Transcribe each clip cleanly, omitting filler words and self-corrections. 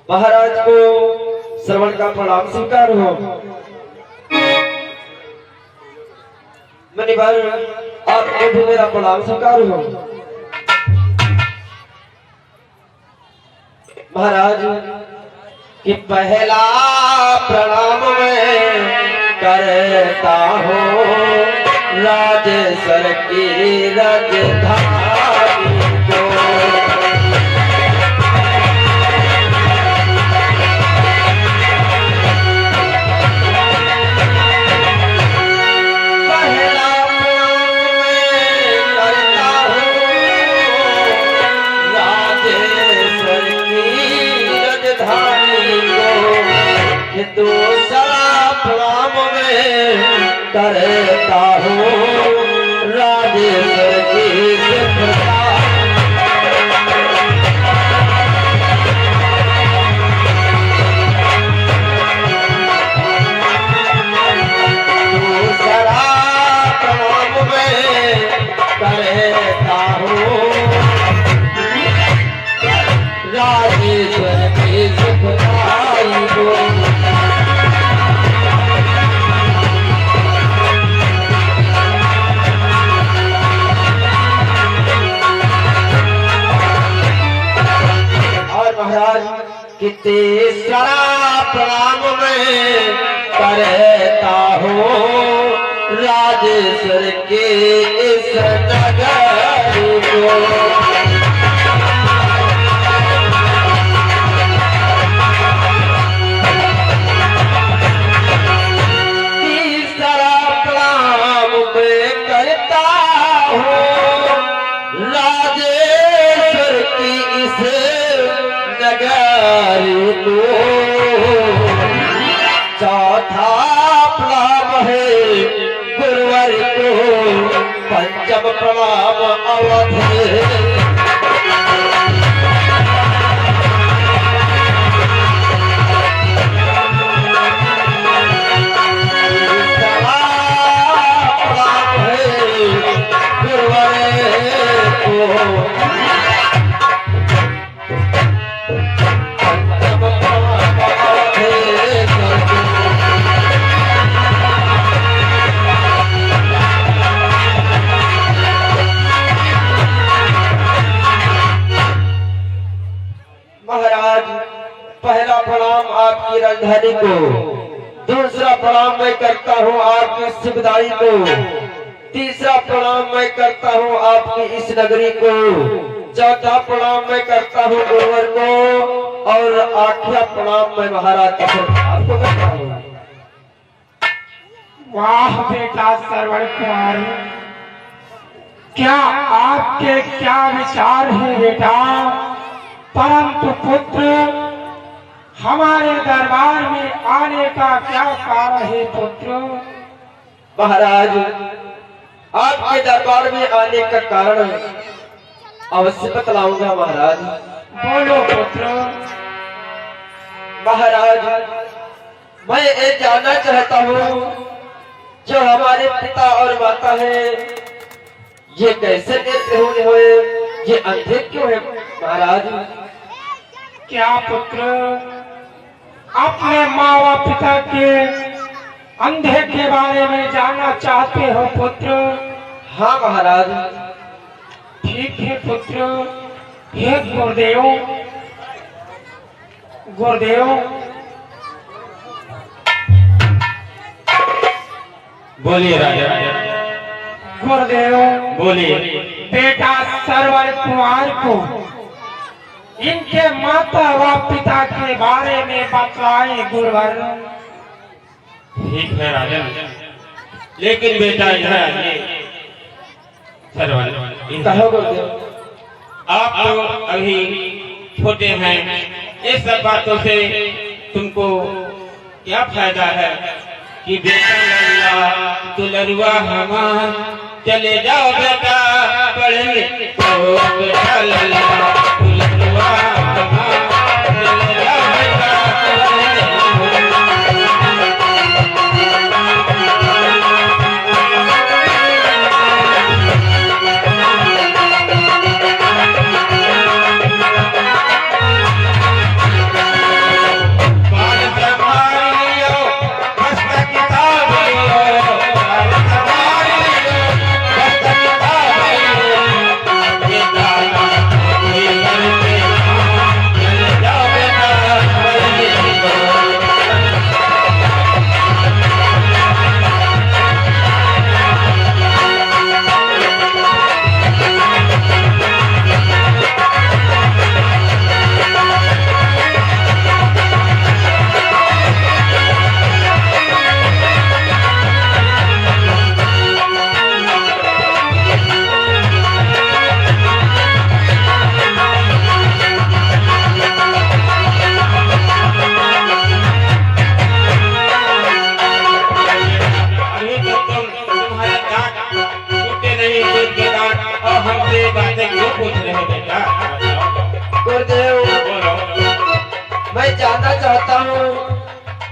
महाराज को श्रवण का प्रणाम स्वीकार हो। मनिवर आपको भी मेरा प्रणाम स्वीकार हो। महाराज कि पहला प्रणाम मैं करता हूँ राजेश्वर की राजधानी को। दूसरा प्रणाम में करता हूँ राजेश्वर की दूसरा प्रणाम में करता हूँ राजेश्वर की सुखदाई को। महाराज कि तीसरा प्रणाम में करता हूँ राजेश्वर के इस नगर को। तीसरा प्रणाम में करता हूँ राजेश्वर की इस नगारी को। चौथा प्रणाम है गुरुवार को। पंचम प्रणाम अवधि पहला प्रणाम आपकी राजधानी को। दूसरा प्रणाम मैं करता हूँ आपकी शिवदाई को। तीसरा प्रणाम मैं करता हूँ आपकी इस नगरी को। चौथा प्रणाम मैं करता हूँ गुरुवर को। और आखिरी प्रणाम मैं महाराज आपको करता हूँ। वाह बेटा श्रवण कुमार, क्या आपके क्या विचार है बेटा। परंतु पुत्र हमारे दरबार में आने का क्या कारण है पुत्र। महाराज आपके दरबार में आने का कारण अवश्य बतलाऊंगा महाराज। बोलो पुत्र। महाराज मैं ये जानना चाहता हूँ जो हमारे पिता और माता है ये कैसे नेत्र हुए, ये अंधे क्यों है महाराज। क्या पुत्र अपने माँ व पिता के अंधे के बारे में जानना चाहते हो पुत्र। हाँ महाराज। ठीक है पुत्र। हे गुरुदेव, गुरुदेव बोलिए राजा। गुरुदेव बोलिए। बेटा श्रवण कुमार को इनके माता व पिता के बारे में बतलाए गुरुवर। ठीक है राजा, लेकिन बेटा इधर आइए। कहो गुरुदेव। आप तो अभी छोटे हैं, इस सब बातों से तुमको क्या फायदा है कि बेटा लल्ला दुलरुआ हमार चले जाओ बेटा पढ़ने तो बेटा लल्ला दुलरुआ हमार चले जाओ बेटा पढ़ने।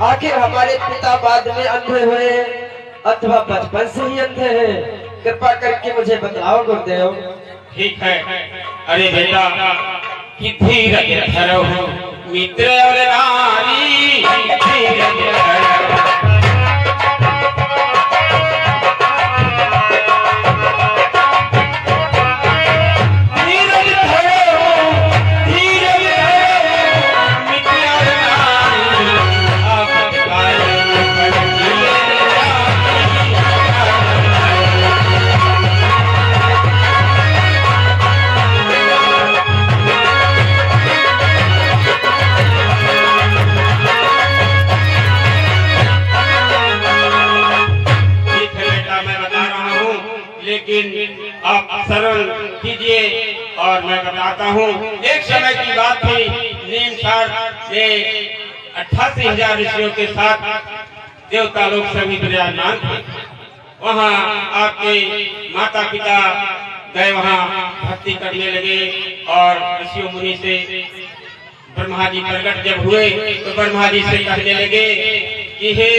आखिर हमारे पिता बाद में अंधे हुए अथवा बचपन से ही अंधे हैं? कृपा करके मुझे बतलाओ गुरुदेव। ठीक है। अरे बेटा कि धीरज धरो मित्र और नारी, धीरज धरो। लेकिन आप सरल कीजिए और मैं बताता हूँ। एक समय की बात थी, नीमसार में 88,000 ऋषियों के साथ देवता लोग सभी विराजमान थे। वहाँ आपके माता पिता गए, वहाँ भक्ति करने लगे और ऋषियों मुनि से ब्रह्मा जी प्रकट जब हुए तो ब्रह्मा जी से कहने लगे कि हे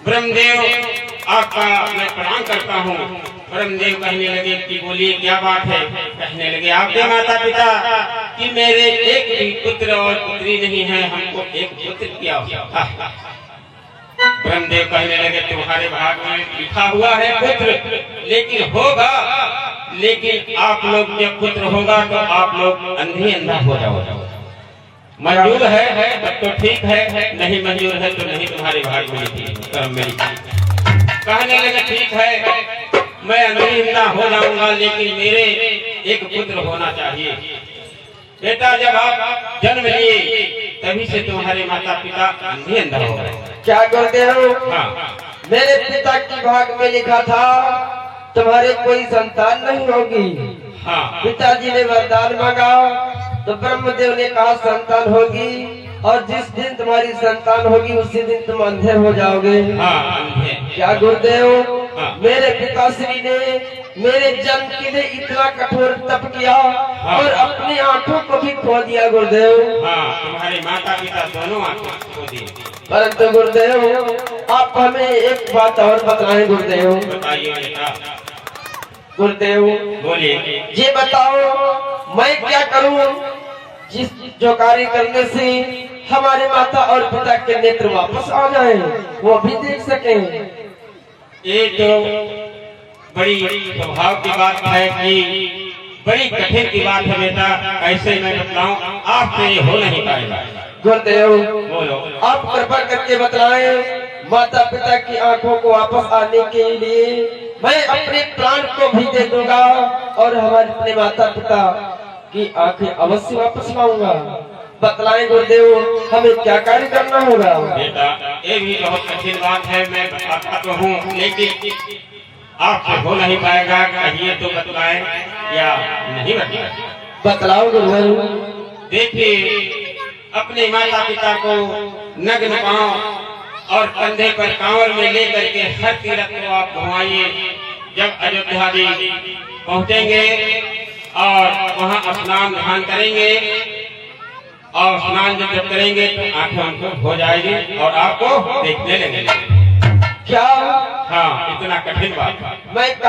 ब्रह्मदेव, आपका मैं प्रणाम करता हूँ। ब्रह्मदेव कहने लगे कि बोलिए क्या बात है? कहने लगे आपके माता पिता कि मेरे एक भी पुत्र और पुत्री नहीं है, हमको एक पुत्र की आवश्यकता है। ब्रह्मदेव कहने लगे तुम्हारे भाग में लिखा हुआ है पुत्र, लेकिन होगा, लेकिन आप लोग जब पुत्र होगा तो आप लोग अंधे अंधा हो जाओ। मंजूर है तब तो ठीक है, नहीं मंजूर है तो नहीं, तुम्हारे भाग में लिखी कर्म में लिखी। कहने लगे ठीक है, मैं अंधा हो जाऊंगा, लेकिन मेरे एक पुत्र होना चाहिए। बेटा जब आप जन्म लिए तभी से तुम्हारे माता पिता अंधे अंधा हो गए। क्या गुरुदेव? हाँ। मेरे पिता की भाग में लिखा था तुम्हारे कोई संतान नहीं होगी। हाँ। पिताजी ने वरदान मांगा तो ब्रह्मदेव ने कहा संतान होगी, और जिस दिन तुम्हारी संतान होगी उसी दिन तुम अंधे हो जाओगे। हाँ, अंधे। क्या गुरुदेव? हाँ। मेरे पिताश्री ने मेरे जन्म के लिए इतना कठोर तप किया, हाँ। और अपनी आंखों को भी खो दिया गुरुदेव। हाँ, तुम्हारे माता पिता दोनों आंखें खो दी। परंतु गुरुदेव आप हमें एक बात और बताएं गुरुदेव। बताइए बेटा। गुरुदेव बोलिए। ये बताओ मैं क्या करूं जो कार्य करने से हमारे माता और पिता के नेत्र वापस आ जाए, वो भी देख सकें। ये तो बड़ी स्वभाव की बात है कि बड़ी कठिन की बात है बेटा, ऐसे मैं बताऊं आपसे हो नहीं पाएगा। गुरुदेव बोलो। आप कृपा करके बताएं, माता पिता की आंखों को वापस आने के लिए मैं अपने प्राण को भी दे दूंगा, और हमारे अपने माता पिता की आंखें अवश्य वापस लाऊंगा। बतलाएं गुरुदेव हमें क्या कार्य करना होगा? बेटा ये भी बहुत कठिन बात है, मैं बताता तो हूँ, लेकिन आपसे हो नहीं पाएगा। कहिए तो बतलाएं या नहीं बतलाएं? बतलाओ गुरुदेव। देखिए अपने माता पिता को नग्न पांव और कंधे पर कांवर में लेकर के हर तीर्थ को आप घुमाइए। जब अयोध्या जी पहुंचेंगे और वहां स्नान ध्यान करेंगे, और स्नान जब करेंगे तो आंखें हो जाएगी और आपको देखने लगेंगे। क्या? हाँ, इतना कठिन बात। मैं